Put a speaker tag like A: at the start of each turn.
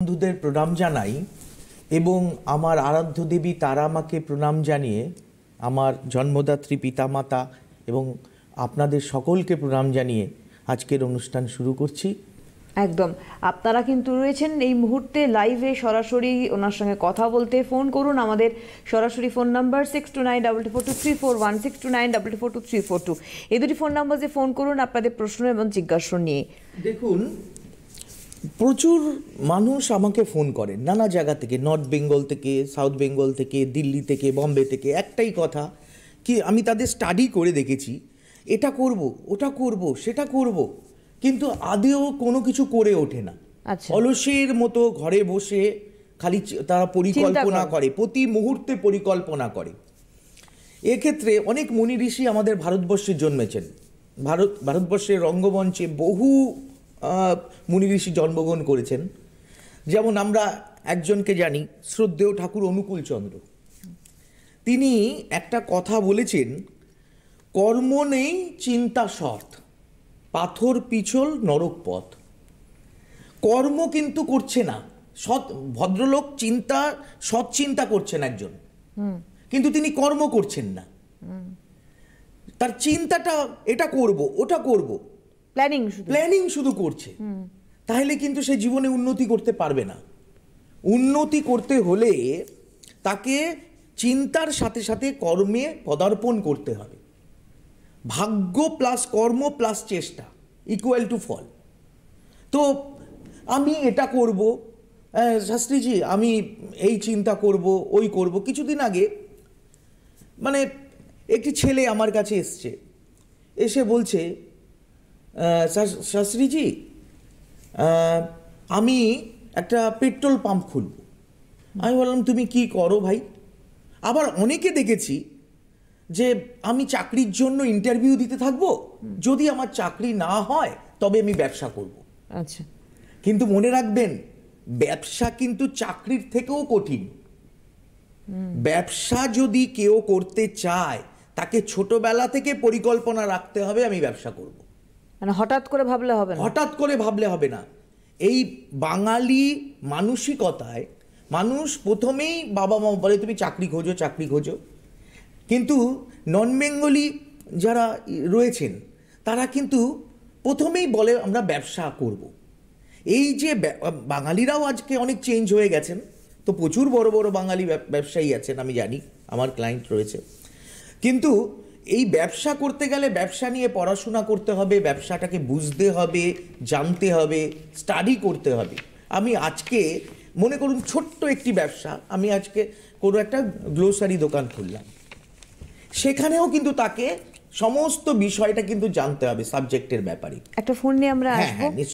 A: বন্ধুদের প্রণাম জানাই এবং আমার আরাধ্য দেবী তারা মাকে প্রণাম জানিয়ে আমার জন্মদাত্রী পিতামাতা এবং আপনাদের সকলকে প্রণাম জানিয়ে আজকের অনুষ্ঠান শুরু করছি।
B: একদম, আপনারা কিন্তু রয়েছেন এই মুহূর্তে লাইভে, সরাসরি ওনার সঙ্গে কথা বলতে ফোন করুন। আমাদের সরাসরি ফোন নাম্বার 6292422341, 6292422342, এই দুটি ফোন নাম্বারে ফোন করুন আপনাদের প্রশ্ন এবং জিজ্ঞাসা নিয়ে।
A: দেখুন, প্রচুর মানুষ আমাকে ফোন করেন নানা জায়গা থেকে, নর্থ বেঙ্গল থেকে, সাউথ বেঙ্গল থেকে, দিল্লি থেকে, বম্বে থেকে। একটাই কথা কি, আমি তাদের স্টাডি করে দেখেছি, এটা করব, ওটা করব, সেটা করব, কিন্তু আদেও কোনো কিছু করে ওঠে না। অলসের মতো ঘরে বসে খালি তারা পরিকল্পনা করে, প্রতি মুহূর্তে পরিকল্পনা করে। এক্ষেত্রে অনেক মুনি ঋষি আমাদের ভারতবর্ষে জন্মেছেন। ভারতবর্ষের রঙ্গমঞ্চে বহু মুনি ঋষি জন্মগ্রহণ করেছেন। যেমন আমরা একজনকে জানি, শ্রদ্ধেয় ঠাকুর অনুকূলচন্দ্র। তিনি একটা কথা বলেছেন, কর্ম নেই চিন্তা সৎ, পাথর পিছল নরক পথ। কর্ম কিন্তু করছে না, সৎ ভদ্রলোক সৎ চিন্তা করছেন একজন, কিন্তু তিনি কর্ম করছেন না। তার চিন্তাটা এটা করব, ওটা করব, প্ল্যানিং শুধু করছে। তাহলে কিন্তু সে জীবনে উন্নতি করতে পারবে না। উন্নতি করতে হলে তাকে চিন্তার সাথে সাথে কর্মে পদার্পণ করতে হবে। ভাগ্য প্লাস কর্ম প্লাস চেষ্টা ইকুয়াল টু ফল। তো আমি এটা করব, শাস্ত্রীজি আমি এই চিন্তা করব, ওই করব। কিছুদিন আগে মানে একটি ছেলে আমার কাছে এসে বলছে, শাস্ত্রীজি আমি একটা পেট্রোল পাম্প খুলব। আমি বললাম, তুমি কি করো ভাই? আবার অনেকে দেখেছি যে আমি চাকরির জন্য ইন্টারভিউ দিতে থাকবো, যদি আমার চাকরি না হয় তবে আমি ব্যবসা করব।
B: আচ্ছা,
A: কিন্তু মনে রাখবেন, ব্যবসা কিন্তু চাকরির থেকেও কঠিন। ব্যবসা যদি কেউ করতে চায়, তাকে ছোটবেলা থেকে পরিকল্পনা রাখতে হবে, আমি ব্যবসা করব।
B: মানে হঠাৎ করে ভাবলে হবে না,
A: হঠাৎ করে ভাবলে হবে না। এই বাঙালি মানসিকতায় মানুষ প্রথমেই বাবা মা বলে তুমি চাকরি খোঁজো, চাকরি খোঁজো। কিন্তু নন বেঙ্গলি যারা রয়েছেন তারা কিন্তু প্রথমেই বলে আমরা ব্যবসা করব। এই যে বাঙালিরাও আজকে অনেক চেঞ্জ হয়ে গেছেন, তো প্রচুর বড় বড় বাঙালি ব্যবসায়ী আছেন, আমি জানি, আমার ক্লায়েন্ট রয়েছে। কিন্তু এই ব্যবসা করতে গেলে ব্যবসা নিয়ে পড়াশোনা করতে হবে, ব্যবসাটাকে বুঝতে হবে, জানতে হবে, স্টাডি করতে হবে। আমি আজকে মনে করুন ছোট্ট একটি ব্যবসা, আমি আজকে কোনো একটা গ্লোসারি দোকান খুললাম, সেখানেও কিন্তু তাকে সমস্ত বিষয়টা কিন্তু জানতে হবে সাবজেক্টের ব্যাপারে।
B: একটা ফোন নিয়ে আমরা আসবো।